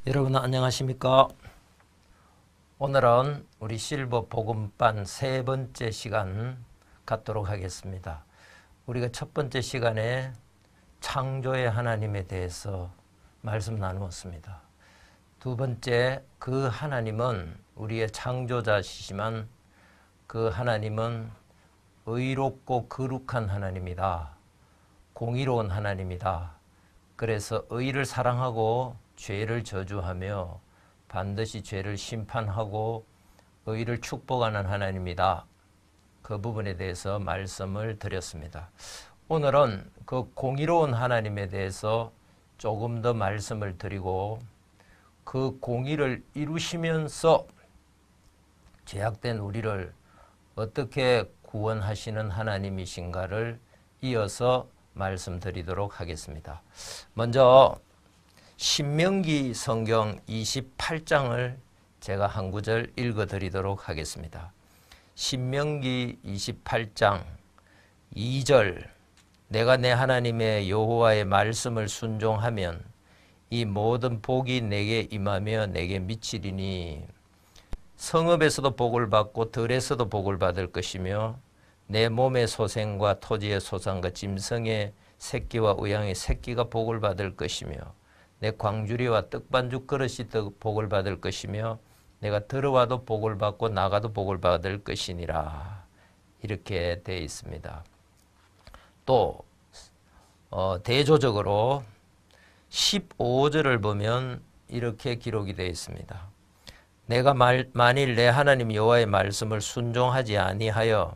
여러분 안녕하십니까? 오늘은 우리 실버 복음반 세 번째 시간 갖도록 하겠습니다. 우리가 첫 번째 시간에 창조의 하나님에 대해서 말씀 나누었습니다. 두 번째, 그 하나님은 우리의 창조자시지만 그 하나님은 의롭고 거룩한 하나님이다. 공의로운 하나님이다. 그래서 의를 사랑하고 죄를 저주하며 반드시 죄를 심판하고 의를 축복하는 하나님이다. 그 부분에 대해서 말씀을 드렸습니다. 오늘은 그 공의로운 하나님에 대해서 조금 더 말씀을 드리고 그 공의를 이루시면서 죄악된 우리를 어떻게 구원하시는 하나님이신가를 이어서 말씀드리도록 하겠습니다. 먼저 신명기 성경 28장을 제가 한 구절 읽어드리도록 하겠습니다. 신명기 28장 2절 내가 내 하나님의 여호와의 말씀을 순종하면 이 모든 복이 내게 임하며 내게 미치리니 성읍에서도 복을 받고 들에서도 복을 받을 것이며 내 몸의 소생과 토지의 소산과 짐승의 새끼와 우양의 새끼가 복을 받을 것이며 내 광주리와 떡반죽 그릇이 복을 받을 것이며 내가 들어와도 복을 받고 나가도 복을 받을 것이니라. 이렇게 되어 있습니다. 또 대조적으로 15절을 보면 이렇게 기록이 되어 있습니다. 내가 만일 내 하나님 여호와의 말씀을 순종하지 아니하여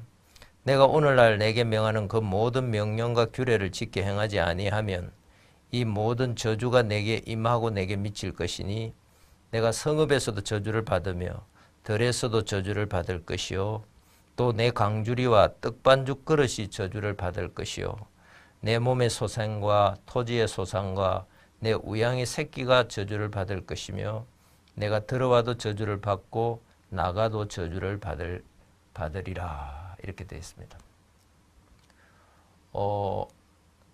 내가 오늘날 내게 명하는 그 모든 명령과 규례를 지켜 행하지 아니하면 이 모든 저주가 내게 임하고 내게 미칠 것이니 내가 성읍에서도 저주를 받으며 들에서도 저주를 받을 것이요 또 내 강주리와 떡반죽 그릇이 저주를 받을 것이요 내 몸의 소생과 토지의 소산과 내 우양의 새끼가 저주를 받을 것이며 내가 들어와도 저주를 받고 나가도 저주를 받으리라. 이렇게 되어 있습니다.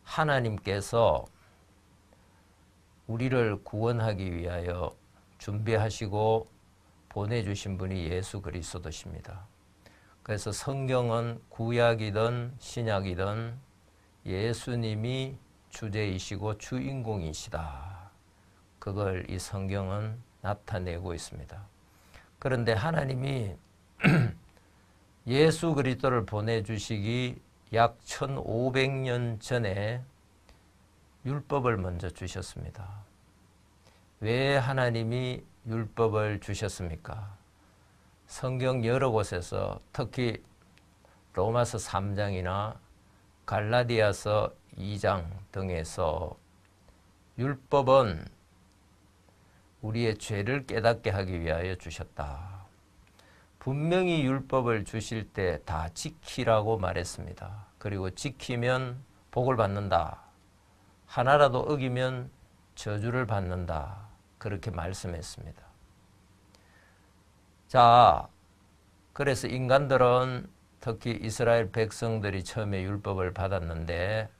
하나님께서 우리를 구원하기 위하여 준비하시고 보내주신 분이 예수 그리스도십니다. 그래서 성경은 구약이든 신약이든 예수님이 주제이시고 주인공이시다. 그걸 이 성경은 나타내고 있습니다. 그런데 하나님이 예수 그리스도를 보내주시기 약 1500년 전에 율법을 먼저 주셨습니다. 왜 하나님이 율법을 주셨습니까? 성경 여러 곳에서 특히 로마서 3장이나 갈라디아서 2장 등에서 율법은 우리의 죄를 깨닫게 하기 위하여 주셨다. 분명히 율법을 주실 때 다 지키라고 말했습니다. 그리고 지키면 복을 받는다. 하나라도 어기면 저주를 받는다. 그렇게 말씀했습니다. 자, 그래서 인간들은 특히 이스라엘 백성들이 처음에 율법을 받았는데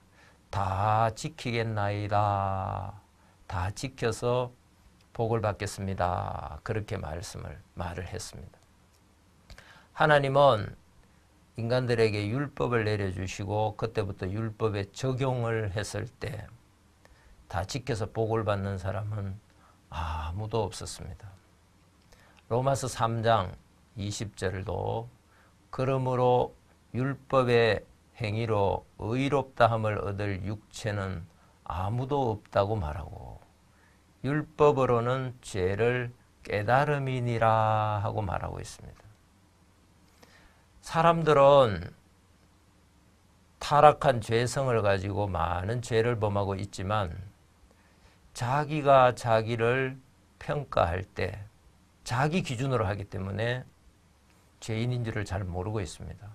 다 지키겠나이다. 다 지켜서 복을 받겠습니다. 그렇게 말을 했습니다. 하나님은 인간들에게 율법을 내려주시고 그때부터 율법에 적용을 했을 때 다 지켜서 복을 받는 사람은 아무도 없었습니다. 로마서 3장 20절도 그러므로 율법의 행위로 의롭다함을 얻을 육체는 아무도 없다고 말하고 율법으로는 죄를 깨달음이니라 하고 말하고 있습니다. 사람들은 타락한 죄성을 가지고 많은 죄를 범하고 있지만 자기가 자기를 평가할 때 자기 기준으로 하기 때문에 죄인인 줄을 잘 모르고 있습니다.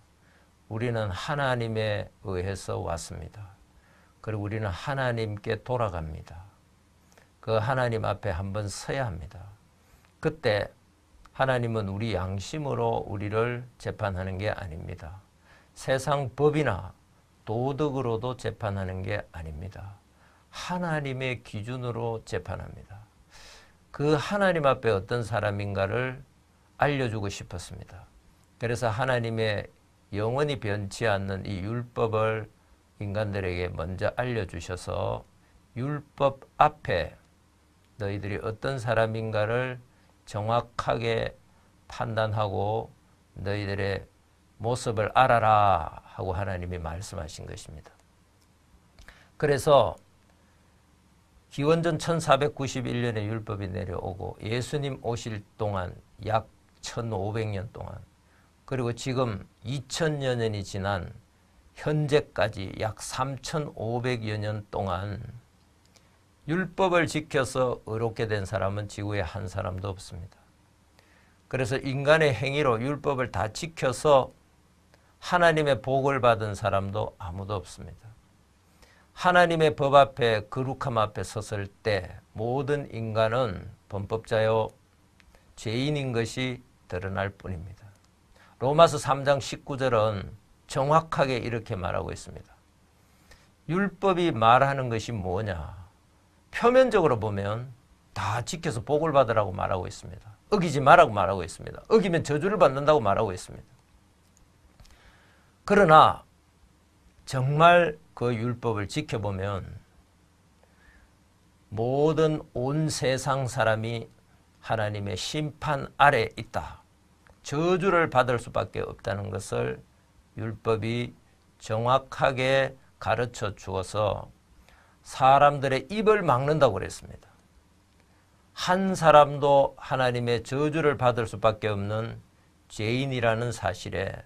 우리는 하나님에 의해서 왔습니다. 그리고 우리는 하나님께 돌아갑니다. 그 하나님 앞에 한번 서야 합니다. 그때 하나님은 우리 양심으로 우리를 재판하는 게 아닙니다. 세상 법이나 도덕으로도 재판하는 게 아닙니다. 하나님의 기준으로 재판합니다. 그 하나님 앞에 어떤 사람인가를 알려주고 싶었습니다. 그래서 하나님의 영원히 변치 않는 이 율법을 인간들에게 먼저 알려주셔서 율법 앞에 너희들이 어떤 사람인가를 정확하게 판단하고 너희들의 모습을 알아라 하고 하나님이 말씀하신 것입니다. 그래서 기원전 1491년에 율법이 내려오고 예수님 오실 동안 약 1500년 동안, 그리고 지금 2000여 년이 지난 현재까지 약 3500여 년 동안 율법을 지켜서 의롭게 된 사람은 지구에 한 사람도 없습니다. 그래서 인간의 행위로 율법을 다 지켜서 하나님의 복을 받은 사람도 아무도 없습니다. 하나님의 법 앞에, 거룩함 앞에 섰을 때 모든 인간은 범법자요 죄인인 것이 드러날 뿐입니다. 로마서 3장 19절은 정확하게 이렇게 말하고 있습니다. 율법이 말하는 것이 뭐냐? 표면적으로 보면 다 지켜서 복을 받으라고 말하고 있습니다. 어기지 말라고 말하고 있습니다. 어기면 저주를 받는다고 말하고 있습니다. 그러나 정말 그 율법을 지켜보면 모든 온 세상 사람이 하나님의 심판 아래 있다. 저주를 받을 수밖에 없다는 것을 율법이 정확하게 가르쳐 주어서 사람들의 입을 막는다고 그랬습니다. 한 사람도 하나님의 저주를 받을 수밖에 없는 죄인이라는 사실에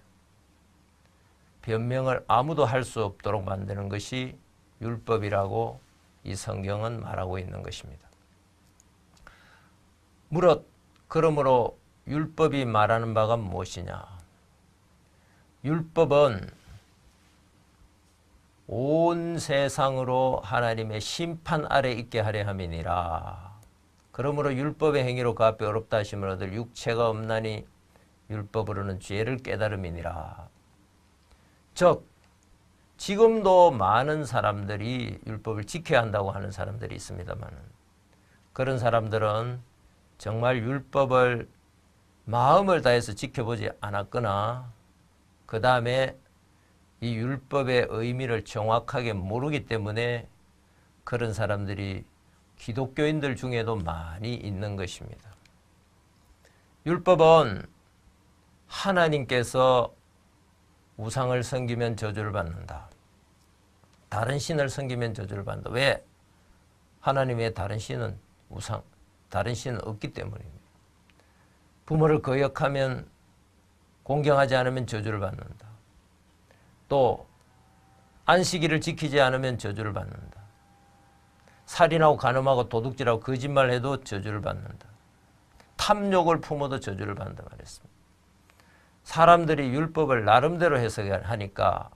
변명을 아무도 할 수 없도록 만드는 것이 율법이라고 이 성경은 말하고 있는 것입니다. 그러므로 율법이 말하는 바가 무엇이냐? 율법은 온 세상으로 하나님의 심판 아래 있게 하려 함이니라. 그러므로 율법의 행위로 그 앞에 어렵다 하심을 얻을 육체가 없나니 율법으로는 죄를 깨달음이니라. 즉 지금도 많은 사람들이 율법을 지켜야 한다고 하는 사람들이 있습니다만, 그런 사람들은 정말 율법을 마음을 다해서 지켜보지 않았거나 그 다음에 이 율법의 의미를 정확하게 모르기 때문에 그런 사람들이 기독교인들 중에도 많이 있는 것입니다. 율법은 하나님께서 우상을 섬기면 저주를 받는다. 다른 신을 섬기면 저주를 받는다. 왜? 하나님의 다른 신은 다른 신은 없기 때문입니다. 부모를 거역하면, 공경하지 않으면 저주를 받는다. 또 안식일을 지키지 않으면 저주를 받는다. 살인하고 간음하고 도둑질하고 거짓말해도 저주를 받는다. 탐욕을 품어도 저주를 받는다 말했습니다. 사람들이 율법을 나름대로 해석하니까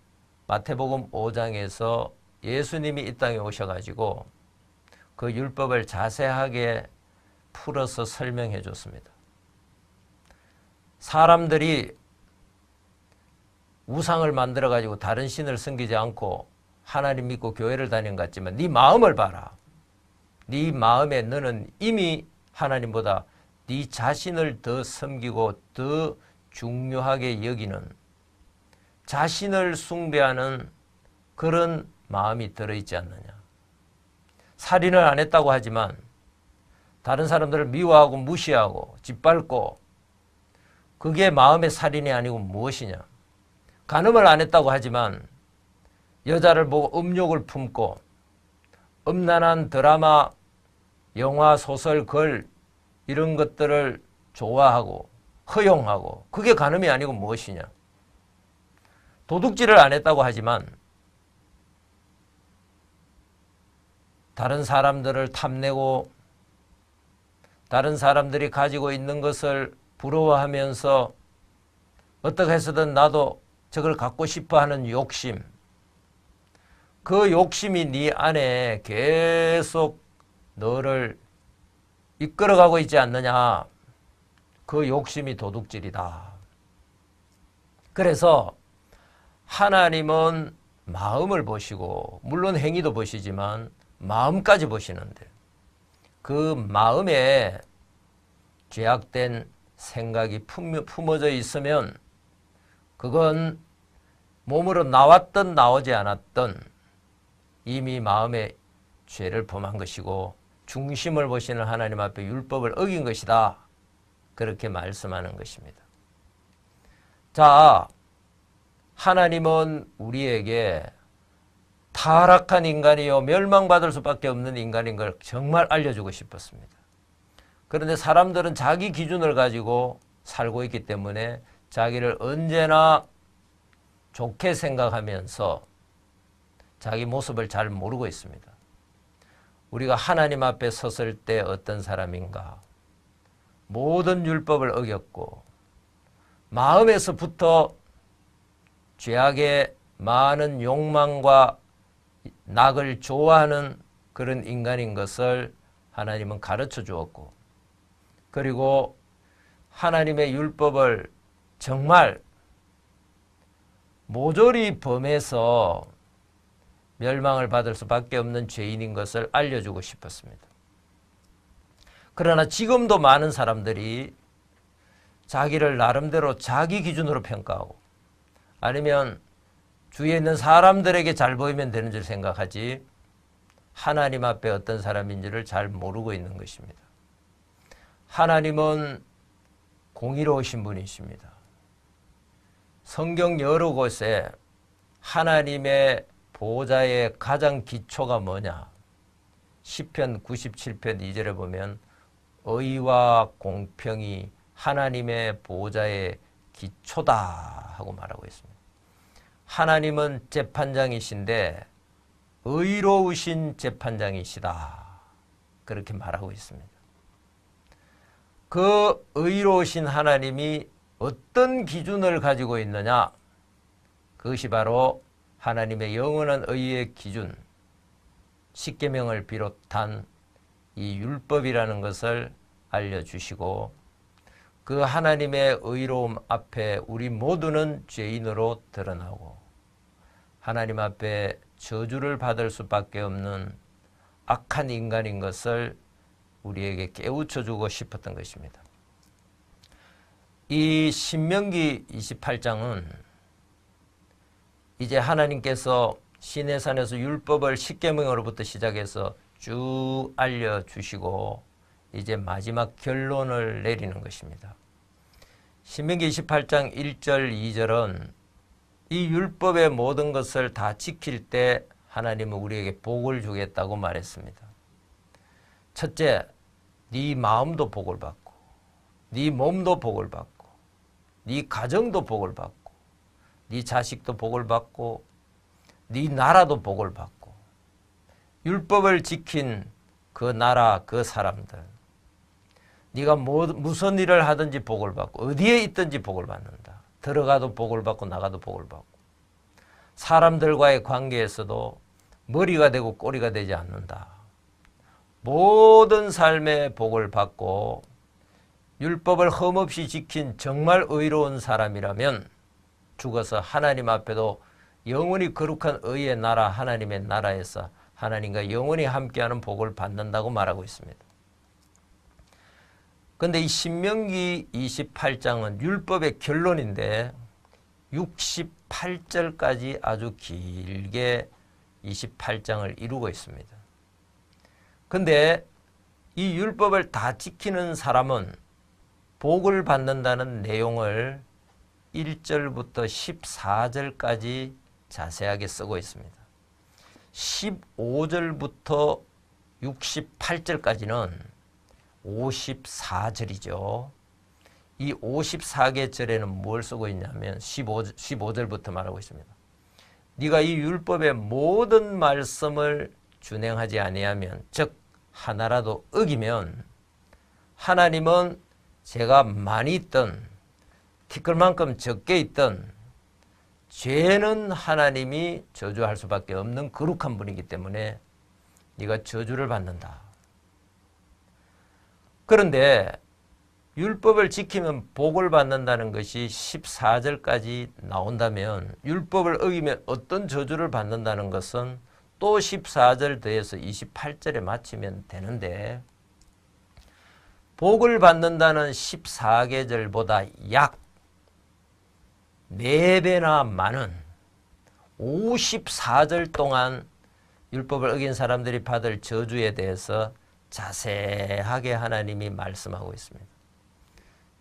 마태복음 5장에서 예수님이 이 땅에 오셔가지고 그 율법을 자세하게 풀어서 설명해 줬습니다. 사람들이 우상을 만들어가지고 다른 신을 섬기지 않고 하나님 믿고 교회를 다니는 것 같지만 네 마음을 봐라. 네 마음에 너는 이미 하나님보다 네 자신을 더 섬기고 더 중요하게 여기는, 자신을 숭배하는 그런 마음이 들어있지 않느냐. 살인을 안 했다고 하지만 다른 사람들을 미워하고 무시하고 짓밟고, 그게 마음의 살인이 아니고 무엇이냐. 간음을 안 했다고 하지만 여자를 보고 음욕을 품고 음란한 드라마, 영화, 소설, 글 이런 것들을 좋아하고 허용하고, 그게 간음이 아니고 무엇이냐. 도둑질을 안 했다고 하지만 다른 사람들을 탐내고 다른 사람들이 가지고 있는 것을 부러워하면서 어떻게 해서든 나도 저걸 갖고 싶어 하는 욕심, 그 욕심이 네 안에 계속 너를 이끌어가고 있지 않느냐. 그 욕심이 도둑질이다. 그래서 하나님은 마음을 보시고, 물론 행위도 보시지만 마음까지 보시는데, 그 마음에 죄악된 생각이 품어져 있으면 그건 몸으로 나왔든 나오지 않았든 이미 마음에 죄를 범한 것이고 중심을 보시는 하나님 앞에 율법을 어긴 것이다. 그렇게 말씀하는 것입니다. 자, 하나님은 우리에게 타락한 인간이요 멸망받을 수밖에 없는 인간인 걸 정말 알려주고 싶었습니다. 그런데 사람들은 자기 기준을 가지고 살고 있기 때문에 자기를 언제나 좋게 생각하면서 자기 모습을 잘 모르고 있습니다. 우리가 하나님 앞에 섰을 때 어떤 사람인가? 모든 율법을 어겼고 마음에서부터 죄악의 많은 욕망과 낙을 좋아하는 그런 인간인 것을 하나님은 가르쳐 주었고, 그리고 하나님의 율법을 정말 모조리 범해서 멸망을 받을 수밖에 없는 죄인인 것을 알려주고 싶었습니다. 그러나 지금도 많은 사람들이 자기를 나름대로 자기 기준으로 평가하고 아니면 주위에 있는 사람들에게 잘 보이면 되는 줄 생각하지 하나님 앞에 어떤 사람인지를 잘 모르고 있는 것입니다. 하나님은 공의로우신 분이십니다. 성경 여러 곳에 하나님의 보좌의 가장 기초가 뭐냐? 시편 97편 2절에 보면 의와 공평이 하나님의 보좌의 기초다 하고 말하고 있습니다. 하나님은 재판장이신데 의로우신 재판장이시다 그렇게 말하고 있습니다. 그 의로우신 하나님이 어떤 기준을 가지고 있느냐? 그것이 바로 하나님의 영원한 의의 기준, 십계명을 비롯한 이 율법이라는 것을 알려주시고 그 하나님의 의로움 앞에 우리 모두는 죄인으로 드러나고 하나님 앞에 저주를 받을 수밖에 없는 악한 인간인 것을 우리에게 깨우쳐주고 싶었던 것입니다. 이 신명기 28장은 이제 하나님께서 시내산에서 율법을 십계명으로부터 시작해서 쭉 알려주시고 이제 마지막 결론을 내리는 것입니다. 신명기 28장 1절 2절은 이 율법의 모든 것을 다 지킬 때 하나님은 우리에게 복을 주겠다고 말했습니다. 첫째, 네 마음도 복을 받고 네 몸도 복을 받고 네 가정도 복을 받고 네 자식도 복을 받고 네 나라도 복을 받고 율법을 지킨 그 나라 그 사람들 네가 무슨 일을 하든지 복을 받고 어디에 있든지 복을 받는다. 들어가도 복을 받고 나가도 복을 받고 사람들과의 관계에서도 머리가 되고 꼬리가 되지 않는다. 모든 삶의 복을 받고 율법을 흠없이 지킨 정말 의로운 사람이라면 죽어서 하나님 앞에도 영원히 거룩한 의의 나라 하나님의 나라에서 하나님과 영원히 함께하는 복을 받는다고 말하고 있습니다. 그런데 이 신명기 28장은 율법의 결론인데 68절까지 아주 길게 28장을 이루고 있습니다. 그런데 이 율법을 다 지키는 사람은 복을 받는다는 내용을 1절부터 14절까지 자세하게 쓰고 있습니다. 15절부터 68절까지는 54절이죠. 이 54개 절에는 뭘 쓰고 있냐면 15절부터 말하고 있습니다. 네가 이 율법의 모든 말씀을 준행하지 아니하면 즉 하나라도 어기면 하나님은 죄가 많이 있든 티끌만큼 적게 있든 죄는 하나님이 저주할 수밖에 없는 거룩한 분이기 때문에 네가 저주를 받는다. 그런데 율법을 지키면 복을 받는다는 것이 14절까지 나온다면 율법을 어기면 어떤 저주를 받는다는 것은 또 14절 더해서 28절에 맞추면 되는데 복을 받는다는 14계절보다 약 4배나 많은 54절 동안 율법을 어긴 사람들이 받을 저주에 대해서 자세하게 하나님이 말씀하고 있습니다.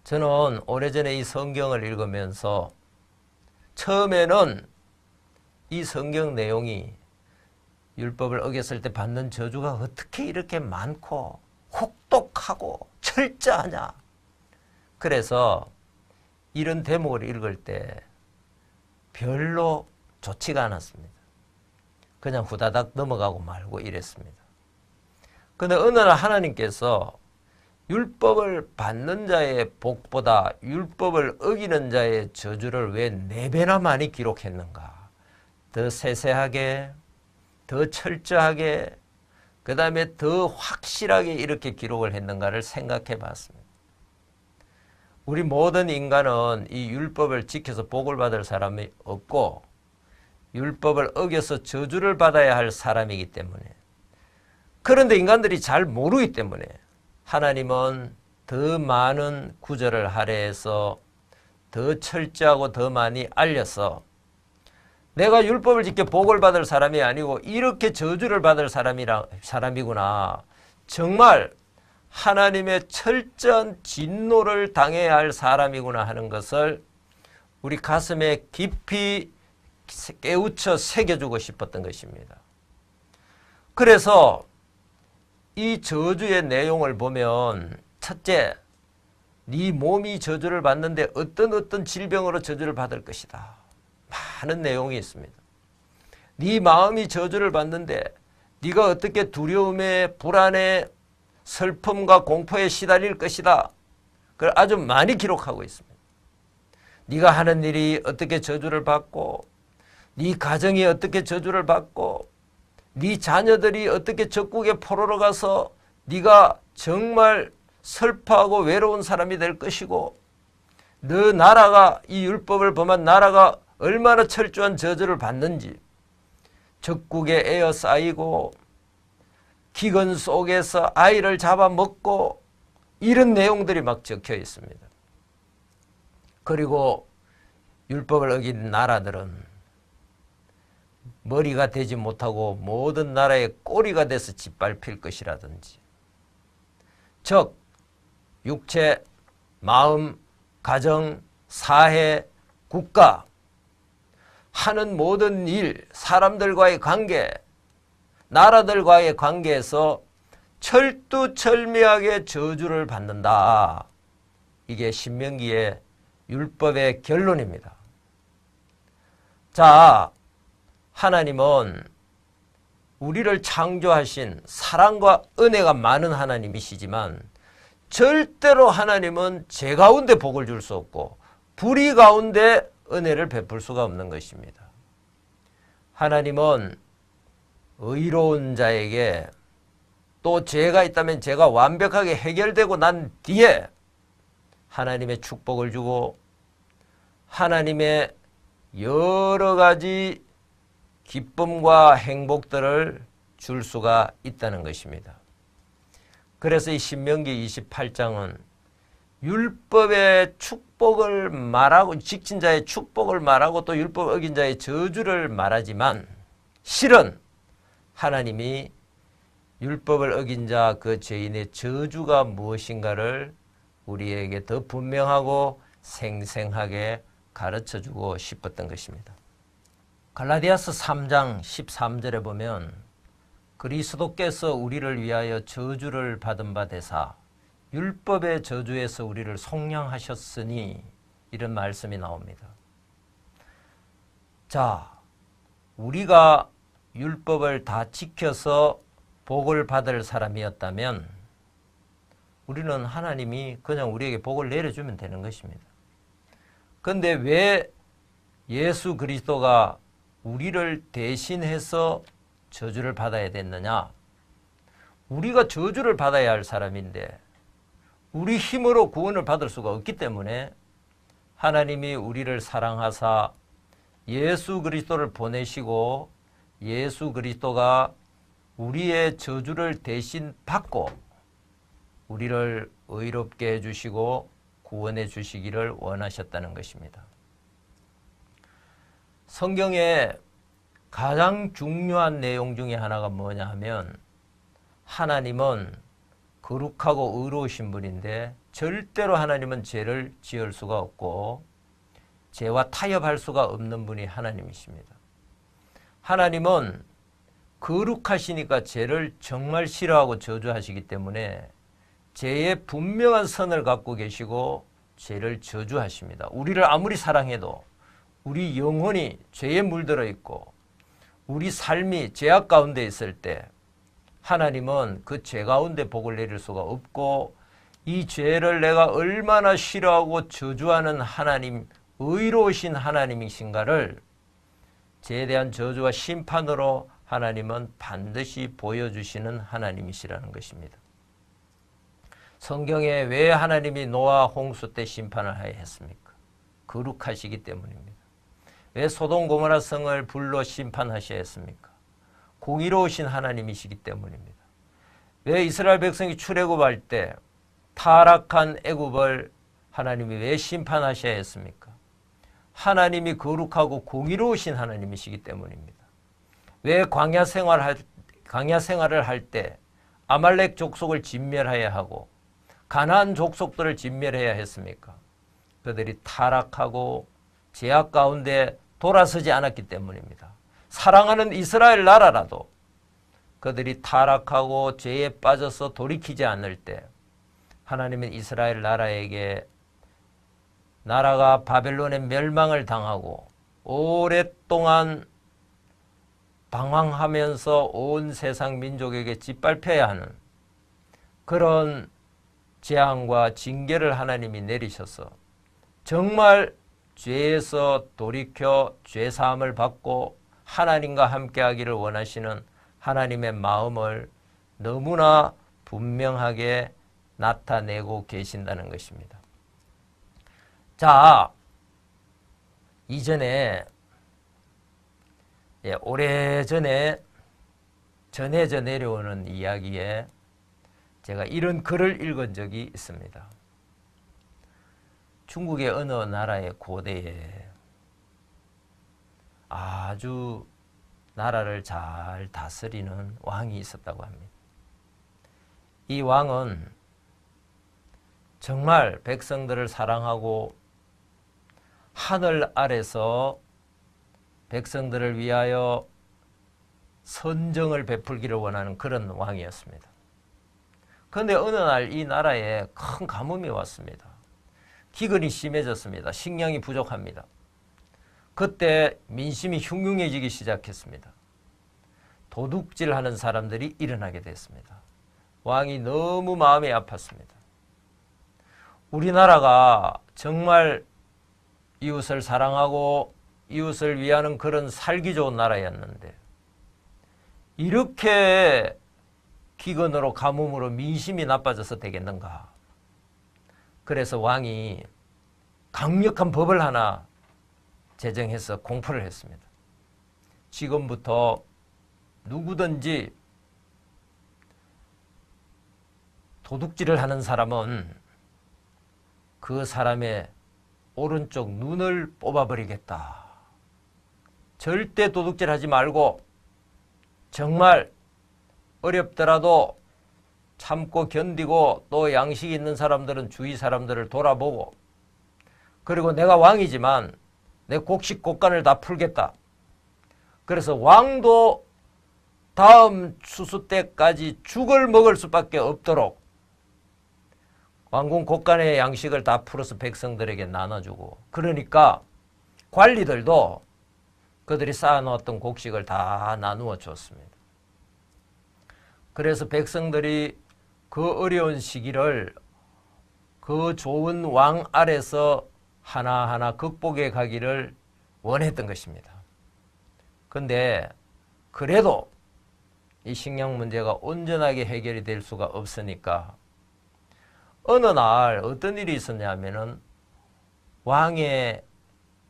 저는 오래전에 이 성경을 읽으면서 처음에는 이 성경 내용이 율법을 어겼을 때 받는 저주가 어떻게 이렇게 많고 혹독하고 철저하냐. 그래서 이런 대목을 읽을 때 별로 좋지가 않았습니다. 그냥 후다닥 넘어가고 말고 이랬습니다. 그런데 어느 날 하나님께서 율법을 받는 자의 복보다 율법을 어기는 자의 저주를 왜 4배나 많이 기록했는가. 더 세세하게, 더 철저하게, 그 다음에 더 확실하게 이렇게 기록을 했는가를 생각해 봤습니다. 우리 모든 인간은 이 율법을 지켜서 복을 받을 사람이 없고 율법을 어겨서 저주를 받아야 할 사람이기 때문에, 그런데 인간들이 잘 모르기 때문에 하나님은 더 많은 구절을 할애해서 더 철저하고 더 많이 알려서 내가 율법을 지켜 복을 받을 사람이 아니고 이렇게 저주를 받을 사람이구나. 정말 하나님의 철저한 진노를 당해야 할 사람이구나 하는 것을 우리 가슴에 깊이 깨우쳐 새겨주고 싶었던 것입니다. 그래서 이 저주의 내용을 보면 첫째, 네 몸이 저주를 받는데 어떤 질병으로 저주를 받을 것이다. 많은 내용이 있습니다. 네 마음이 저주를 받는데 네가 어떻게 두려움에 불안에 슬픔과 공포에 시달릴 것이다. 그걸 아주 많이 기록하고 있습니다. 네가 하는 일이 어떻게 저주를 받고 네 가정이 어떻게 저주를 받고 네 자녀들이 어떻게 적국에 포로로 가서 네가 정말 슬퍼하고 외로운 사람이 될 것이고 너 나라가 이 율법을 범한 나라가 얼마나 철저한 저주를 받는지, 적국에 에어싸이고 기근 속에서 아이를 잡아먹고 이런 내용들이 막 적혀 있습니다. 그리고 율법을 어긴 나라들은 머리가 되지 못하고 모든 나라의 꼬리가 돼서 짓밟힐 것이라든지, 즉 육체, 마음, 가정, 사회, 국가 하는 모든 일, 사람들과의 관계, 나라들과의 관계에서 철두철미하게 저주를 받는다. 이게 신명기의 율법의 결론입니다. 자, 하나님은 우리를 창조하신 사랑과 은혜가 많은 하나님이시지만 절대로 하나님은 죄 가운데 복을 줄 수 없고 불의 가운데 은혜를 베풀 수가 없는 것입니다. 하나님은 의로운 자에게 또 죄가 있다면 죄가 완벽하게 해결되고 난 뒤에 하나님의 축복을 주고 하나님의 여러 가지 기쁨과 행복들을 줄 수가 있다는 것입니다. 그래서 이 신명기 28장은 율법의 축복을 말하고 지킨 자의 축복을 말하고 또 율법 어긴 자의 저주를 말하지만 실은 하나님이 율법을 어긴 자 그 죄인의 저주가 무엇인가를 우리에게 더 분명하고 생생하게 가르쳐주고 싶었던 것입니다. 갈라디아서 3장 13절에 보면 그리스도께서 우리를 위하여 저주를 받은 바 되사 율법의 저주에서 우리를 속량하셨으니 이런 말씀이 나옵니다. 자, 우리가 율법을 다 지켜서 복을 받을 사람이었다면 우리는 하나님이 그냥 우리에게 복을 내려주면 되는 것입니다. 그런데 왜 예수 그리스도가 우리를 대신해서 저주를 받아야 됐느냐? 우리가 저주를 받아야 할 사람인데 우리 힘으로 구원을 받을 수가 없기 때문에 하나님이 우리를 사랑하사 예수 그리스도를 보내시고 예수 그리스도가 우리의 저주를 대신 받고 우리를 의롭게 해주시고 구원해 주시기를 원하셨다는 것입니다. 성경에 가장 중요한 내용 중에 하나가 뭐냐 하면 하나님은 거룩하고 의로우신 분인데 절대로 하나님은 죄를 지을 수가 없고 죄와 타협할 수가 없는 분이 하나님이십니다. 하나님은 거룩하시니까 죄를 정말 싫어하고 저주하시기 때문에 죄의 분명한 선을 갖고 계시고 죄를 저주하십니다. 우리를 아무리 사랑해도 우리 영혼이 죄에 물들어 있고 우리 삶이 죄악 가운데 있을 때 하나님은 그 죄 가운데 복을 내릴 수가 없고 이 죄를 내가 얼마나 싫어하고 저주하는 하나님, 의로우신 하나님이신가를 죄에 대한 저주와 심판으로 하나님은 반드시 보여주시는 하나님이시라는 것입니다. 성경에 왜 하나님이 노아 홍수 때 심판을 하여 했습니까? 거룩하시기 때문입니다. 왜 소돔 고모라 성을 불로 심판하셔야 했습니까? 공의로우신 하나님이시기 때문입니다. 왜 이스라엘 백성이 출애굽할 때 타락한 애굽을 하나님이 왜 심판하셔야 했습니까? 하나님이 거룩하고 공의로우신 하나님이시기 때문입니다. 왜 광야 생활을 할 때 아말렉 족속을 진멸해야 하고 가나안 족속들을 진멸해야 했습니까? 그들이 타락하고 죄악 가운데 돌아서지 않았기 때문입니다. 사랑하는 이스라엘 나라라도 그들이 타락하고 죄에 빠져서 돌이키지 않을 때 하나님은 이스라엘 나라에게 나라가 바벨론의 멸망을 당하고 오랫동안 방황하면서 온 세상 민족에게 짓밟혀야 하는 그런 재앙과 징계를 하나님이 내리셔서 정말 죄에서 돌이켜 죄사함을 받고 하나님과 함께하기를 원하시는 하나님의 마음을 너무나 분명하게 나타내고 계신다는 것입니다. 자, 이전에 오래전에 전해져 내려오는 이야기에 제가 이런 글을 읽은 적이 있습니다. 중국의 어느 나라의 고대에 아주 나라를 잘 다스리는 왕이 있었다고 합니다. 이 왕은 정말 백성들을 사랑하고 하늘 아래서 백성들을 위하여 선정을 베풀기를 원하는 그런 왕이었습니다. 그런데 어느 날 이 나라에 큰 가뭄이 왔습니다. 기근이 심해졌습니다. 식량이 부족합니다. 그때 민심이 흉흉해지기 시작했습니다. 도둑질하는 사람들이 일어나게 됐습니다. 왕이 너무 마음이 아팠습니다. 우리나라가 정말 이웃을 사랑하고 이웃을 위하는 그런 살기 좋은 나라였는데 이렇게 기근으로 가뭄으로 민심이 나빠져서 되겠는가? 그래서 왕이 강력한 법을 하나 제정해서 공포를 했습니다. 지금부터 누구든지 도둑질을 하는 사람은 그 사람의 오른쪽 눈을 뽑아버리겠다. 절대 도둑질하지 말고 정말 어렵더라도 참고 견디고 또 양식이 있는 사람들은 주위 사람들을 돌아보고 그리고 내가 왕이지만 내 곡식 곡간을 다 풀겠다. 그래서 왕도 다음 추수 때까지 죽을 먹을 수밖에 없도록 왕궁 곡간의 양식을 다 풀어서 백성들에게 나눠주고 그러니까 관리들도 그들이 쌓아놓았던 곡식을 다 나누어 줬습니다. 그래서 백성들이 그 어려운 시기를 그 좋은 왕 아래서 하나하나 극복해 가기를 원했던 것입니다. 그런데 그래도 이 식량 문제가 온전하게 해결이 될 수가 없으니까 어느 날 어떤 일이 있었냐면은 왕의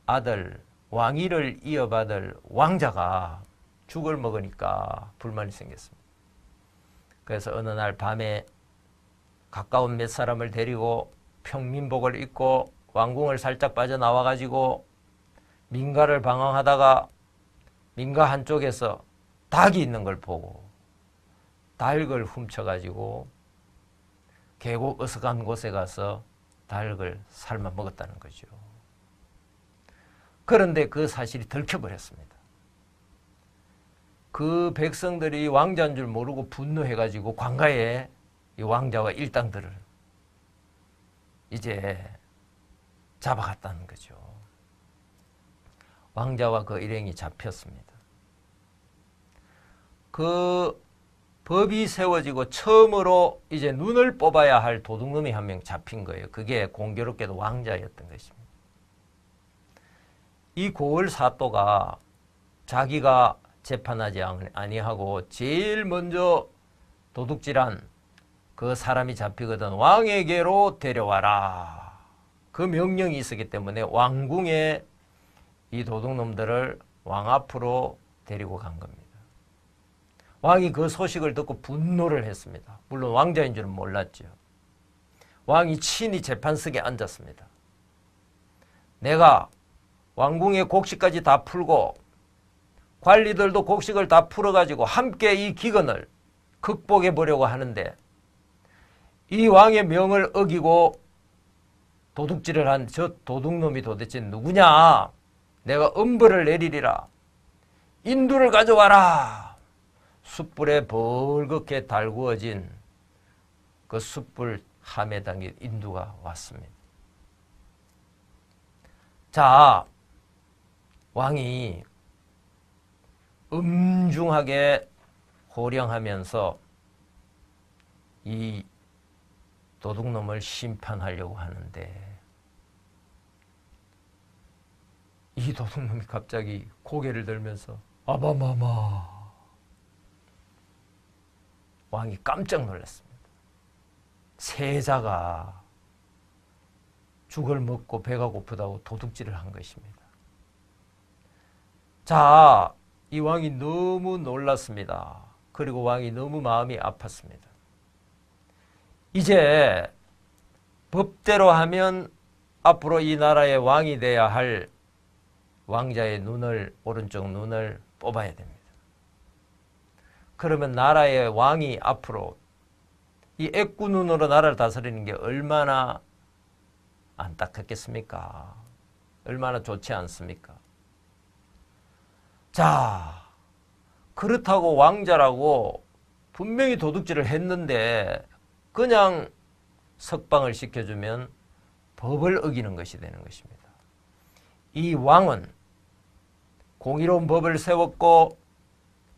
아들, 왕위를 이어받을 왕자가 죽을 먹으니까 불만이 생겼습니다. 그래서 어느 날 밤에 가까운 몇 사람을 데리고 평민복을 입고 왕궁을 살짝 빠져나와 가지고 민가를 방황하다가 민가 한쪽에서 닭이 있는 걸 보고 닭을 훔쳐가지고 계곡 어석한 곳에 가서 닭을 삶아 먹었다는 거죠. 그런데 그 사실이 들켜버렸습니다. 그 백성들이 왕자인 줄 모르고 분노해가지고 관가에 이 왕자와 일당들을 이제 잡아갔다는 거죠. 왕자와 그 일행이 잡혔습니다. 그 법이 세워지고 처음으로 이제 눈을 뽑아야 할 도둑놈이 한 명 잡힌 거예요. 그게 공교롭게도 왕자였던 것입니다. 이 고을 사또가 자기가 재판하지 아니하고 제일 먼저 도둑질한 그 사람이 잡히거든 왕에게로 데려와라. 그 명령이 있었기 때문에 왕궁에 이 도둑놈들을 왕 앞으로 데리고 간 겁니다. 왕이 그 소식을 듣고 분노를 했습니다. 물론 왕자인 줄은 몰랐죠. 왕이 친히 재판석에 앉았습니다. 내가 왕궁의 곡식까지 다 풀고 관리들도 곡식을 다 풀어가지고 함께 이 기근을 극복해 보려고 하는데 이 왕의 명을 어기고 도둑질을 한 저 도둑놈이 도대체 누구냐? 내가 엄벌을 내리리라. 인두를 가져와라. 숯불에 벌겋게 달구어진 그 숯불 함에 담긴 인두가 왔습니다. 자, 왕이 엄중하게 호령하면서 이 도둑놈을 심판하려고 하는데 이 도둑놈이 갑자기 고개를 들면서 아바마마. 왕이 깜짝 놀랐습니다. 세자가 죽을 먹고 배가 고프다고 도둑질을 한 것입니다. 자, 이 왕이 너무 놀랐습니다. 그리고 왕이 너무 마음이 아팠습니다. 이제 법대로 하면 앞으로 이 나라의 왕이 돼야 할 왕자의 오른쪽 눈을 뽑아야 됩니다. 그러면 나라의 왕이 앞으로 이 애꾸 눈으로 나라를 다스리는 게 얼마나 안타깝겠습니까? 얼마나 좋지 않습니까? 자, 그렇다고 왕자라고 분명히 도둑질을 했는데 그냥 석방을 시켜주면 법을 어기는 것이 되는 것입니다. 이 왕은 공의로운 법을 세웠고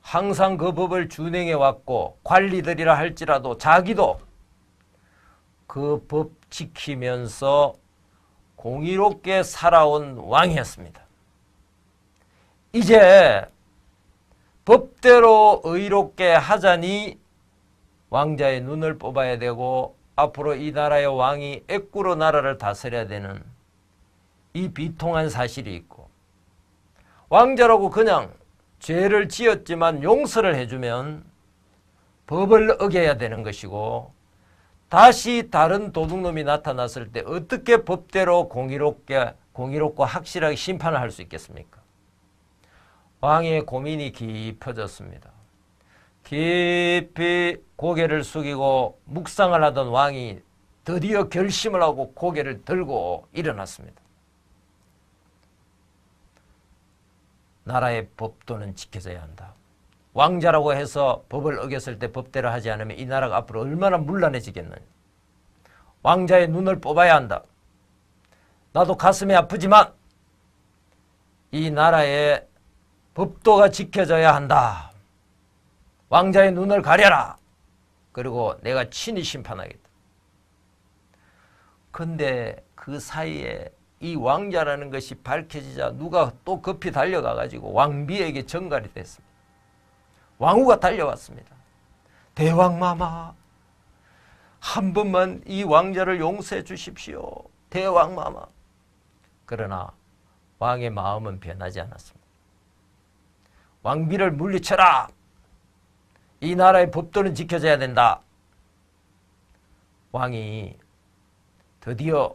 항상 그 법을 준행해 왔고 관리들이라 할지라도 자기도 그 법 지키면서 공의롭게 살아온 왕이었습니다. 이제 법대로 의롭게 하자니 왕자의 눈을 뽑아야 되고 앞으로 이 나라의 왕이 애꾸로 나라를 다스려야 되는 이 비통한 사실이 있고 왕자라고 그냥 죄를 지었지만 용서를 해주면 법을 어겨야 되는 것이고 다시 다른 도둑놈이 나타났을 때 어떻게 법대로 공의롭고 확실하게 심판을 할 수 있겠습니까? 왕의 고민이 깊어졌습니다. 깊이 고개를 숙이고 묵상을 하던 왕이 드디어 결심을 하고 고개를 들고 일어났습니다. 나라의 법도는 지켜져야 한다. 왕자라고 해서 법을 어겼을 때 법대로 하지 않으면 이 나라가 앞으로 얼마나 문란해지겠느냐. 왕자의 눈을 뽑아야 한다. 나도 가슴이 아프지만 이 나라의 법도가 지켜져야 한다. 왕자의 눈을 가려라. 그리고 내가 친히 심판하겠다. 근데 그 사이에 이 왕자라는 것이 밝혀지자 누가 또 급히 달려가 가지고 왕비에게 전갈이 됐습니다. 왕후가 달려왔습니다. 대왕마마, 한 번만 이 왕자를 용서해 주십시오. 대왕마마. 그러나 왕의 마음은 변하지 않았습니다. 왕비를 물리쳐라. 이 나라의 법도는 지켜져야 된다. 왕이 드디어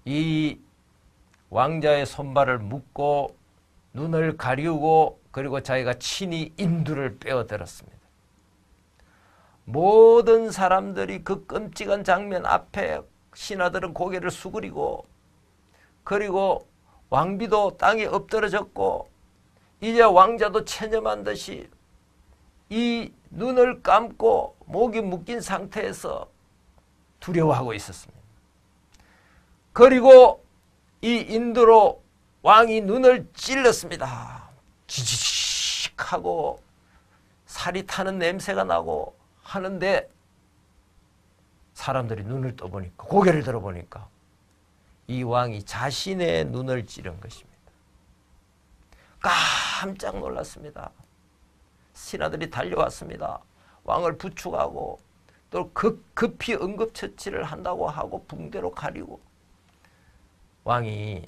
이 왕자의 손발을 묶고 눈을 가리우고 그리고 자기가 친히 인두를 빼어들었습니다. 모든 사람들이 그 끔찍한 장면 앞에 신하들은 고개를 수그리고 그리고 왕비도 땅에 엎드러졌고 이제 왕자도 체념한 듯이 이 눈을 감고 목이 묶인 상태에서 두려워하고 있었습니다. 그리고 이 인두로 왕이 눈을 찔렀습니다. 지지직 하고 살이 타는 냄새가 나고 하는데 사람들이 눈을 떠보니까 고개를 들어보니까 이 왕이 자신의 눈을 찌른 것입니다. 깜짝 놀랐습니다. 신하들이 달려왔습니다. 왕을 부축하고 또 급히 응급처치를 한다고 하고 붕대로 가리고 왕이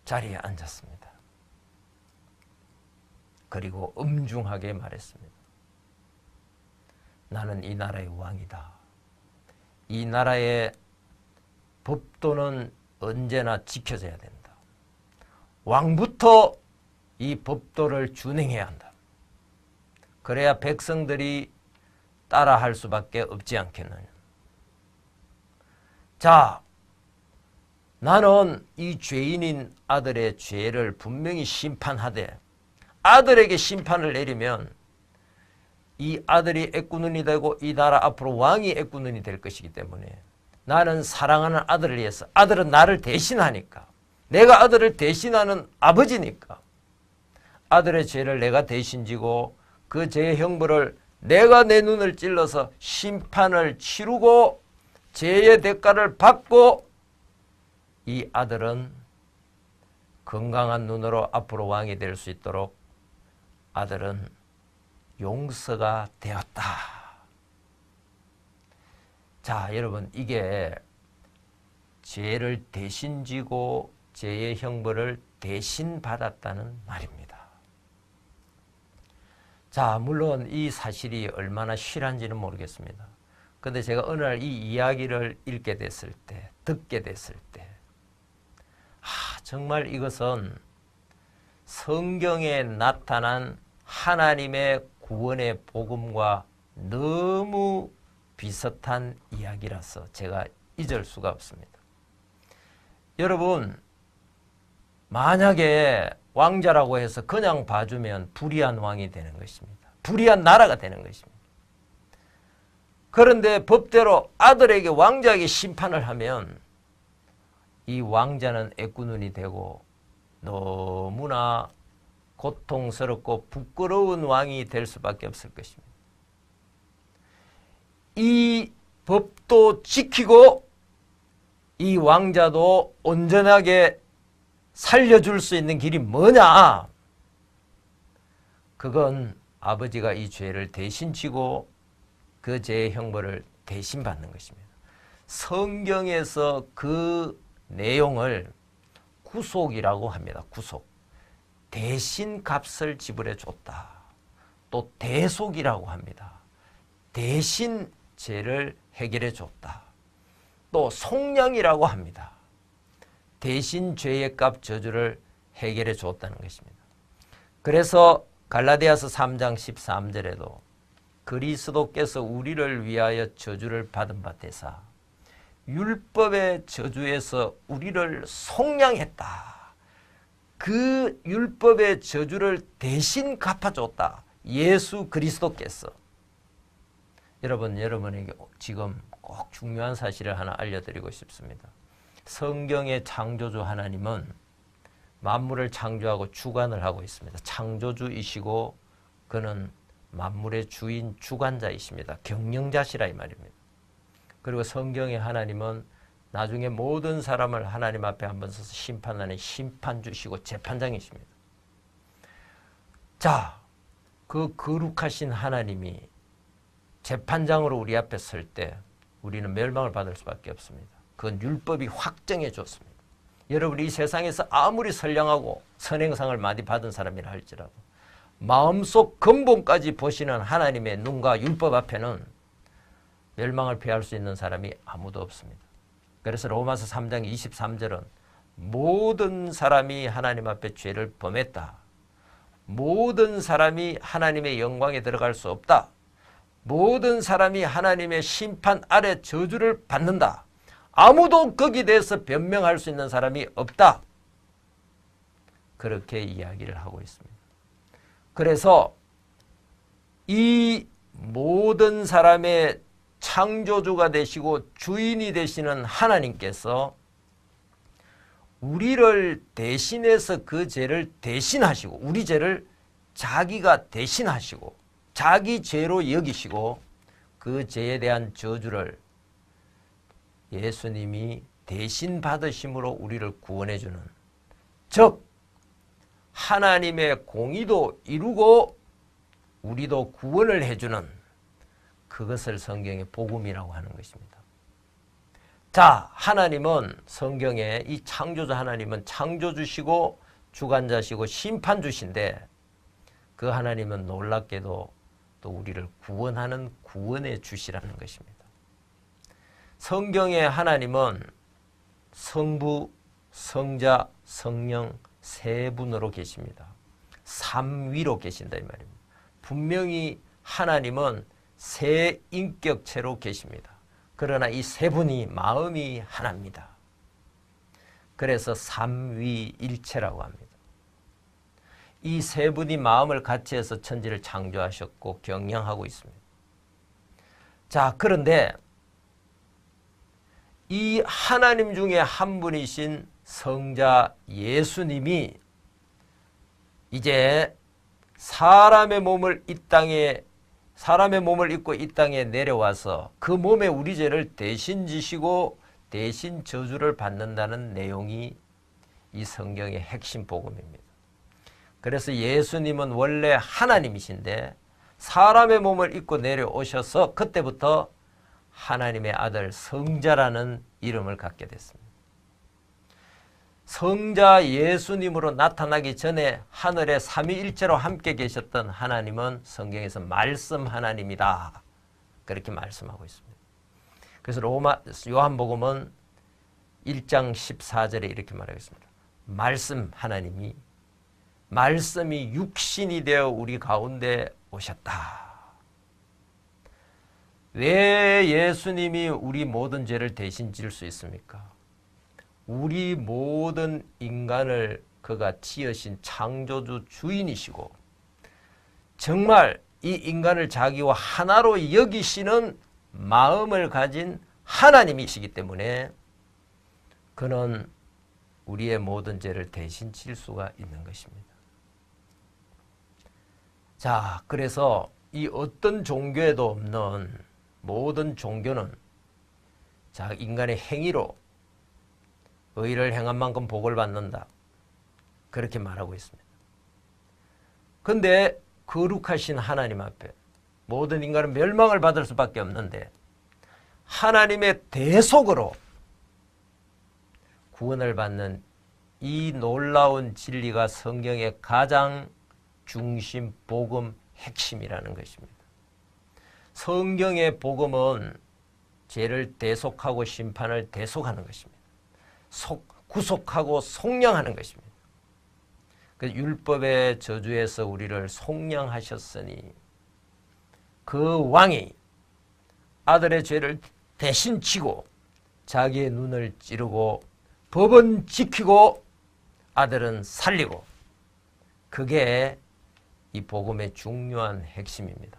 자리에 앉았습니다. 그리고 엄중하게 말했습니다. 나는 이 나라의 왕이다. 이 나라의 법도는 언제나 지켜져야 된다. 왕부터 이 법도를 준행해야 한다. 그래야 백성들이 따라할 수밖에 없지 않겠느냐. 자, 나는 이 죄인인 아들의 죄를 분명히 심판하되 아들에게 심판을 내리면 이 아들이 애꾸눈이 되고 이 나라 앞으로 왕이 애꾸눈이 될 것이기 때문에 나는 사랑하는 아들을 위해서 아들은 나를 대신하니까 내가 아들을 대신하는 아버지니까 아들의 죄를 내가 대신 지고 그 죄의 형벌을 내가 내 눈을 찔러서 심판을 치르고 죄의 대가를 받고 이 아들은 건강한 눈으로 앞으로 왕이 될 수 있도록 아들은 용서가 되었다. 자, 여러분, 이게 죄를 대신 지고 죄의 형벌을 대신 받았다는 말입니다. 자, 물론 이 사실이 얼마나 실한지는 모르겠습니다. 그런데 제가 어느 날 이 이야기를 읽게 됐을 때, 듣게 됐을 때 정말 이것은 성경에 나타난 하나님의 구원의 복음과 너무 비슷한 이야기라서 제가 잊을 수가 없습니다. 여러분, 만약에 왕자라고 해서 그냥 봐주면 불의한 왕이 되는 것입니다. 불의한 나라가 되는 것입니다. 그런데 법대로 아들에게 왕자에게 심판을 하면 이 왕자는 애꾸눈이 되고 너무나 고통스럽고 부끄러운 왕이 될 수밖에 없을 것입니다. 이 법도 지키고 이 왕자도 온전하게 살려줄 수 있는 길이 뭐냐? 그건 아버지가 이 죄를 대신 지고 그 죄의 형벌을 대신 받는 것입니다. 성경에서 그 내용을 구속이라고 합니다. 구속. 대신 값을 지불해 줬다. 또 대속이라고 합니다. 대신 죄를 해결해 줬다. 또 속량이라고 합니다. 대신 죄의 값 저주를 해결해 줬다는 것입니다. 그래서 갈라디아서 3장 13절에도 그리스도께서 우리를 위하여 저주를 받은 바 되사 율법의 저주에서 우리를 속량했다. 그 율법의 저주를 대신 갚아줬다. 예수 그리스도께서. 여러분, 여러분에게 지금 꼭 중요한 사실을 하나 알려드리고 싶습니다. 성경의 창조주 하나님은 만물을 창조하고 주관을 하고 있습니다. 창조주이시고 그는 만물의 주인 주관자이십니다. 경영자시라 이 말입니다. 그리고 성경의 하나님은 나중에 모든 사람을 하나님 앞에 한번 서서 심판하는 심판주시고 재판장이십니다. 자, 그 거룩하신 하나님이 재판장으로 우리 앞에 설 때 우리는 멸망을 받을 수밖에 없습니다. 그건 율법이 확정해 줬습니다. 여러분, 이 세상에서 아무리 선량하고 선행상을 많이 받은 사람이라 할지라도 마음속 근본까지 보시는 하나님의 눈과 율법 앞에는 멸망을 피할 수 있는 사람이 아무도 없습니다. 그래서 로마서 3장 23절은 모든 사람이 하나님 앞에 죄를 범했다. 모든 사람이 하나님의 영광에 들어갈 수 없다. 모든 사람이 하나님의 심판 아래 저주를 받는다. 아무도 거기에 대해서 변명할 수 있는 사람이 없다. 그렇게 이야기를 하고 있습니다. 그래서 이 모든 사람의 창조주가 되시고 주인이 되시는 하나님께서 우리를 대신해서 그 죄를 대신하시고 우리 죄를 자기가 대신하시고 자기 죄로 여기시고 그 죄에 대한 저주를 예수님이 대신 받으심으로 우리를 구원해 주는, 즉 하나님의 공의도 이루고 우리도 구원을 해주는, 그것을 성경의 복음이라고 하는 것입니다. 자, 하나님은 성경에 이 창조자 하나님은 창조주시고 주관자시고 심판주신데 그 하나님은 놀랍게도 또 우리를 구원하는 구원의 주시라는 것입니다. 성경의 하나님은 성부, 성자, 성령 세 분으로 계십니다. 삼위로 계신다 이 말입니다. 분명히 하나님은 세 인격체로 계십니다. 그러나 이 세 분이 마음이 하나입니다. 그래서 삼위일체라고 합니다. 이 세 분이 마음을 같이 해서 천지를 창조하셨고 경영하고 있습니다. 자, 그런데 이 하나님 중에 한 분이신 성자 예수님이 이제 사람의 몸을 입고 이 땅에 내려와서 그 몸에 우리 죄를 대신 지시고 대신 저주를 받는다는 내용이 이 성경의 핵심 복음입니다. 그래서 예수님은 원래 하나님이신데 사람의 몸을 입고 내려오셔서 그때부터 하나님의 아들 성자라는 이름을 갖게 됐습니다. 성자 예수님으로 나타나기 전에 하늘에 삼위일체로 함께 계셨던 하나님은 성경에서 말씀 하나님이다. 그렇게 말씀하고 있습니다. 그래서 요한복음은 1장 14절에 이렇게 말하고 있습니다. 말씀이 육신이 되어 우리 가운데 오셨다. 왜 예수님이 우리 모든 죄를 대신 질 수 있습니까? 우리 모든 인간을 그가 지으신 창조주 주인이시고 정말 이 인간을 자기와 하나로 여기시는 마음을 가진 하나님이시기 때문에 그는 우리의 모든 죄를 대신 질 수가 있는 것입니다. 자, 그래서 이 어떤 종교에도 없는 모든 종교는 자, 인간의 행위로 의를 행한 만큼 복을 받는다. 그렇게 말하고 있습니다. 그런데 거룩하신 하나님 앞에 모든 인간은 멸망을 받을 수밖에 없는데 하나님의 대속으로 구원을 받는 이 놀라운 진리가 성경의 가장 중심 복음 핵심이라는 것입니다. 성경의 복음은 죄를 대속하고 심판을 대속하는 것입니다. 구속하고 속량하는 것입니다. 그 율법의 저주에서 우리를 속량하셨으니 그 왕이 아들의 죄를 대신 지고 자기의 눈을 찌르고 법은 지키고 아들은 살리고, 그게 이 복음의 중요한 핵심입니다.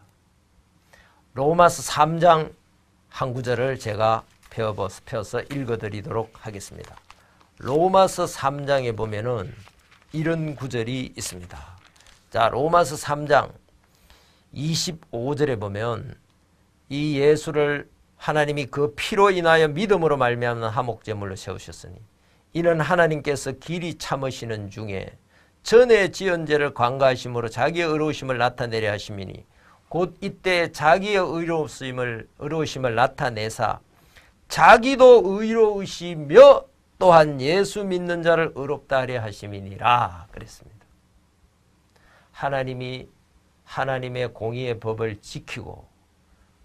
로마서 3장 한 구절을 제가 펴서 읽어드리도록 하겠습니다. 로마서 3장에 보면은 이런 구절이 있습니다. 자, 로마서 3장 25절에 보면 이 예수를 하나님이 그 피로 인하여 믿음으로 말미암는 화목제물로 세우셨으니 이는 하나님께서 길이 참으시는 중에 전에 지은 죄를 관가하심으로 자기의 의로우심을 나타내려 하심이니 곧 이때 자기의 의로우심을 나타내사 자기도 의로우시며 또한 예수 믿는 자를 의롭다 하려 하심이니라 그랬습니다. 하나님이 하나님의 공의의 법을 지키고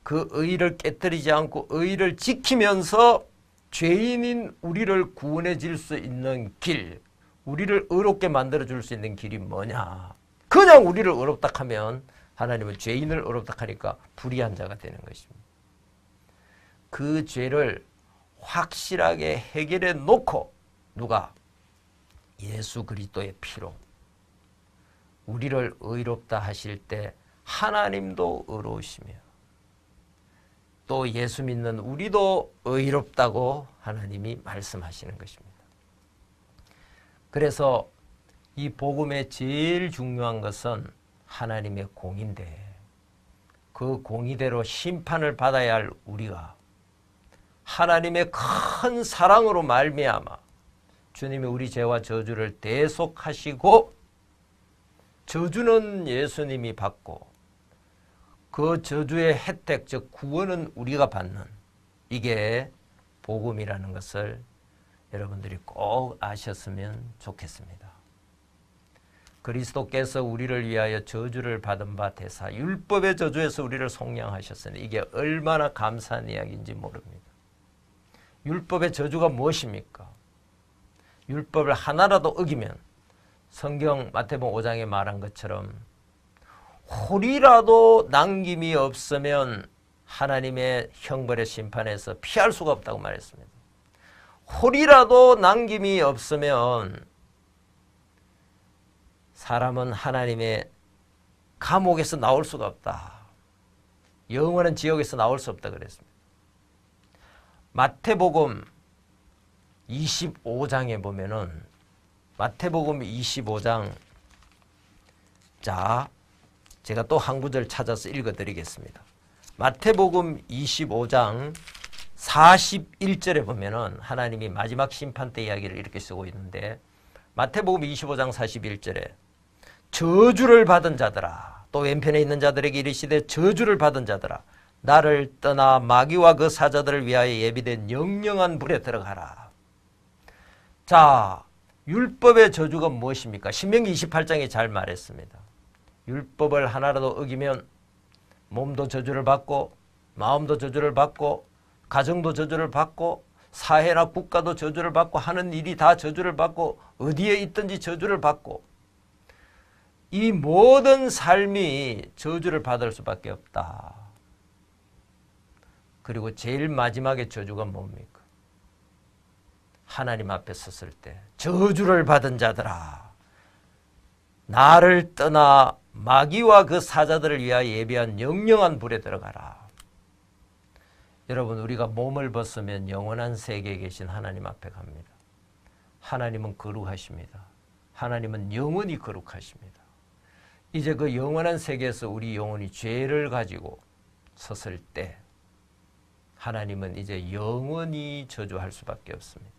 그 의를 깨뜨리지 않고 의를 지키면서 죄인인 우리를 구원해 줄 수 있는 길, 우리를 의롭게 만들어 줄 수 있는 길이 뭐냐? 그냥 우리를 의롭다 하면 하나님은 죄인을 의롭다 하니까 불의한 자가 되는 것입니다. 그 죄를 확실하게 해결해 놓고 누가? 예수 그리스도의 피로 우리를 의롭다 하실 때 하나님도 의로우시며 또 예수 믿는 우리도 의롭다고 하나님이 말씀하시는 것입니다. 그래서 이 복음의 제일 중요한 것은 하나님의 공인데 그 공의대로 심판을 받아야 할 우리가 하나님의 큰 사랑으로 말미암아 주님이 우리 죄와 저주를 대속하시고 저주는 예수님이 받고 그 저주의 혜택 즉 구원은 우리가 받는 이게 복음이라는 것을 여러분들이 꼭 아셨으면 좋겠습니다. 그리스도께서 우리를 위하여 저주를 받은 바 되사 율법의 저주에서 우리를 속량하셨으니 이게 얼마나 감사한 이야기인지 모릅니다. 율법의 저주가 무엇입니까? 율법을 하나라도 어기면 성경 마태복음 5장에 말한 것처럼 홀이라도 남김이 없으면 하나님의 형벌의 심판에서 피할 수가 없다고 말했습니다. 홀이라도 남김이 없으면 사람은 하나님의 감옥에서 나올 수가 없다. 영원한 지옥에서 나올 수 없다 그랬습니다. 마태복음 25장에 보면은 마태복음 25장 자 제가 또 한 구절 찾아서 읽어드리겠습니다. 마태복음 25장 41절에 보면은 하나님이 마지막 심판 때 이야기를 이렇게 쓰고 있는데 마태복음 25장 41절에 저주를 받은 자들아 또 왼편에 있는 자들에게 이르시되 저주를 받은 자들아 나를 떠나 마귀와 그 사자들을 위하여 예비된 영영한 불에 들어가라. 자, 율법의 저주가 무엇입니까? 신명기 28장에 잘 말했습니다. 율법을 하나라도 어기면 몸도 저주를 받고 마음도 저주를 받고 가정도 저주를 받고 사회나 국가도 저주를 받고 하는 일이 다 저주를 받고 어디에 있든지 저주를 받고 이 모든 삶이 저주를 받을 수밖에 없다. 그리고 제일 마지막에 저주가 뭡니까? 하나님 앞에 섰을 때 저주를 받은 자들아 나를 떠나 마귀와 그 사자들을 위하여 예비한 영영한 불에 들어가라. 여러분 우리가 몸을 벗으면 영원한 세계에 계신 하나님 앞에 갑니다. 하나님은 거룩하십니다. 하나님은 영원히 거룩하십니다. 이제 그 영원한 세계에서 우리 영혼이 죄를 가지고 섰을 때 하나님은 이제 영원히 저주할 수밖에 없습니다.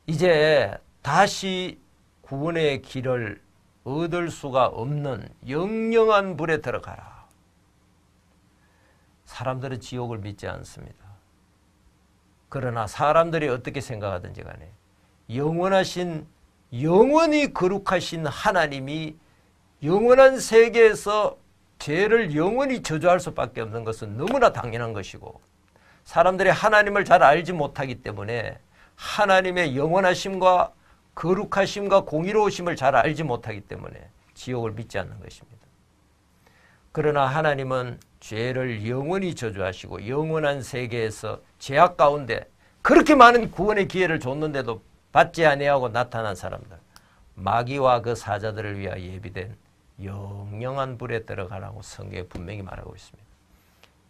이제 다시 구원의 길을 얻을 수가 없는 영영한 불에 들어가라. 사람들은 지옥을 믿지 않습니다. 그러나 사람들이 어떻게 생각하든지 간에 영원하신 영원히 거룩하신 하나님이 영원한 세계에서 죄를 영원히 저주할 수밖에 없는 것은 너무나 당연한 것이고 사람들이 하나님을 잘 알지 못하기 때문에 하나님의 영원하심과 거룩하심과 공의로우심을 잘 알지 못하기 때문에 지옥을 믿지 않는 것입니다. 그러나 하나님은 죄를 영원히 저주하시고 영원한 세계에서 죄악 가운데 그렇게 많은 구원의 기회를 줬는데도 받지 아니하고 나타난 사람들 마귀와 그 사자들을 위하여 예비된 영영한 불에 들어가라고 성경에 분명히 말하고 있습니다.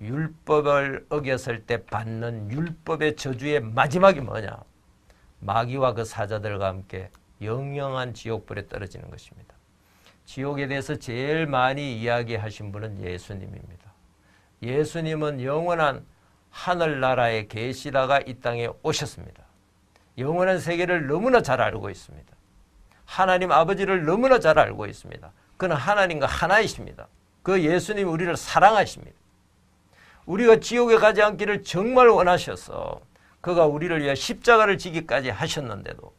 율법을 어겼을 때 받는 율법의 저주의 마지막이 뭐냐? 마귀와 그 사자들과 함께 영영한 지옥불에 떨어지는 것입니다. 지옥에 대해서 제일 많이 이야기하신 분은 예수님입니다. 예수님은 영원한 하늘나라에 계시다가 이 땅에 오셨습니다. 영원한 세계를 너무나 잘 알고 있습니다. 하나님 아버지를 너무나 잘 알고 있습니다. 그는 하나님과 하나이십니다. 그 예수님이 우리를 사랑하십니다. 우리가 지옥에 가지 않기를 정말 원하셔서 그가 우리를 위해 십자가를 지기까지 하셨는데도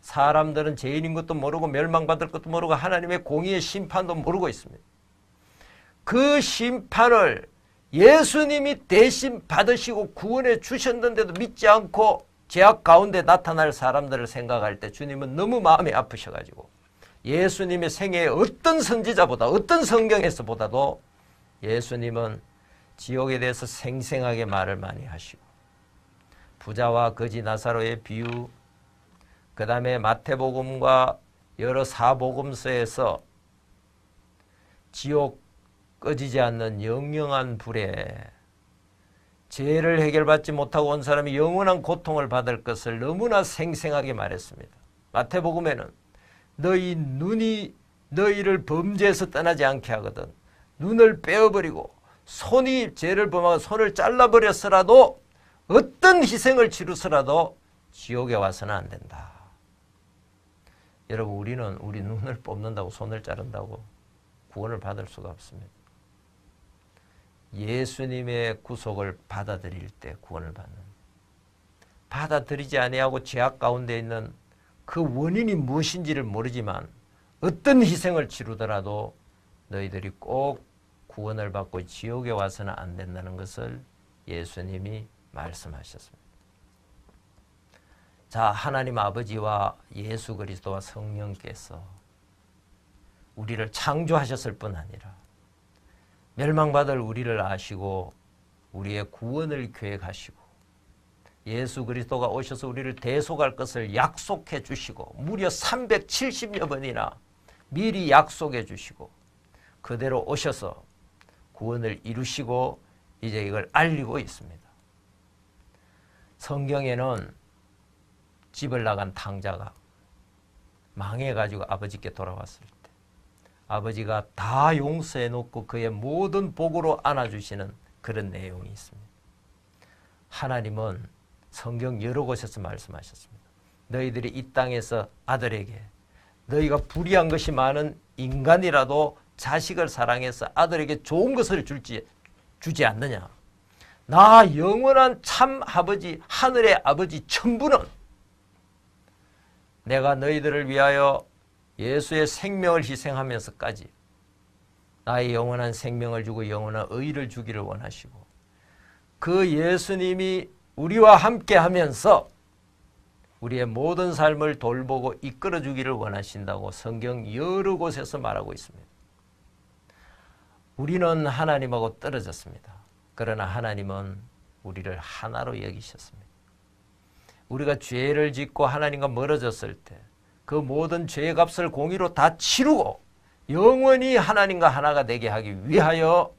사람들은 죄인인 것도 모르고 멸망받을 것도 모르고 하나님의 공의의 심판도 모르고 있습니다. 그 심판을 예수님이 대신 받으시고 구원해 주셨는데도 믿지 않고 죄악 가운데 나타날 사람들을 생각할 때 주님은 너무 마음이 아프셔가지고 예수님의 생애의 어떤 선지자보다 어떤 성경에서보다도 예수님은 지옥에 대해서 생생하게 말을 많이 하시고 부자와 거지 나사로의 비유, 그 다음에 마태복음과 여러 사복음서에서 지옥 꺼지지 않는 영영한 불에 죄를 해결받지 못하고 온 사람이 영원한 고통을 받을 것을 너무나 생생하게 말했습니다. 마태복음에는 너희 눈이 너희를 범죄에서 떠나지 않게 하거든 눈을 빼어버리고 손이 죄를 범하고 손을 잘라버렸으라도 어떤 희생을 치르서라도 지옥에 와서는 안 된다. 여러분 우리는 우리 눈을 뽑는다고 손을 자른다고 구원을 받을 수가 없습니다. 예수님의 구속을 받아들일 때 구원을 받는, 받아들이지 아니하고 죄악 가운데 있는 그 원인이 무엇인지를 모르지만 어떤 희생을 치르더라도 너희들이 꼭 구원을 받고 지옥에 와서는 안 된다는 것을 예수님이 말씀하셨습니다. 자, 하나님 아버지와 예수 그리스도와 성령께서 우리를 창조하셨을 뿐 아니라 멸망받을 우리를 아시고 우리의 구원을 계획하시고 예수 그리스도가 오셔서 우리를 대속할 것을 약속해 주시고 무려 370여 번이나 미리 약속해 주시고 그대로 오셔서 구원을 이루시고 이제 이걸 알리고 있습니다. 성경에는 집을 나간 탕자가 망해가지고 아버지께 돌아왔을 때 아버지가 다 용서해 놓고 그의 모든 복으로 안아주시는 그런 내용이 있습니다. 하나님은 성경 여러 곳에서 말씀하셨습니다. 너희들이 이 땅에서 아들에게 너희가 불의한 것이 많은 인간이라도 자식을 사랑해서 아들에게 좋은 것을 주지 않느냐. 나 영원한 참 아버지 하늘의 아버지 천부는 내가 너희들을 위하여 예수의 생명을 희생하면서까지 나의 영원한 생명을 주고 영원한 의를 주기를 원하시고 그 예수님이 우리와 함께 하면서 우리의 모든 삶을 돌보고 이끌어 주기를 원하신다고 성경 여러 곳에서 말하고 있습니다. 우리는 하나님하고 떨어졌습니다. 그러나 하나님은 우리를 하나로 여기셨습니다. 우리가 죄를 짓고 하나님과 멀어졌을 때 그 모든 죄의 값을 공의로 다 치르고 영원히 하나님과 하나가 되게 하기 위하여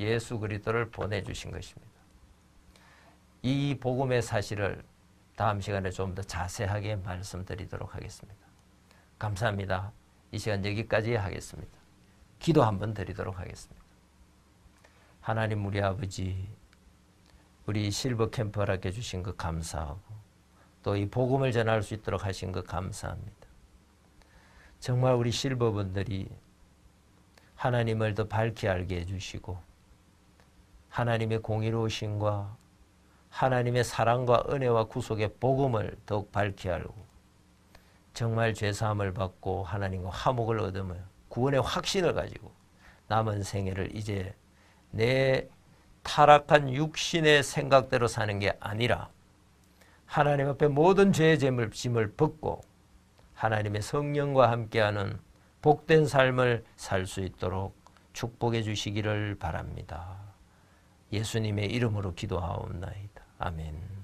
예수 그리스도를 보내주신 것입니다. 이 복음의 사실을 다음 시간에 좀 더 자세하게 말씀드리도록 하겠습니다. 감사합니다. 이 시간 여기까지 하겠습니다. 기도 한번 드리도록 하겠습니다. 하나님 우리 아버지, 우리 실버 캠프 허락해 주신 것 감사하고 또 이 복음을 전할 수 있도록 하신 것 감사합니다. 정말 우리 실버분들이 하나님을 더 밝히 알게 해주시고 하나님의 공의로우심과 하나님의 사랑과 은혜와 구속의 복음을 더욱 밝히 알고 정말 죄사함을 받고 하나님과 화목을 얻으며 구원의 확신을 가지고 남은 생애를 이제 내 타락한 육신의 생각대로 사는 게 아니라 하나님 앞에 모든 죄의 짐을 벗고 하나님의 성령과 함께하는 복된 삶을 살 수 있도록 축복해 주시기를 바랍니다. 예수님의 이름으로 기도하옵나이다. 아멘.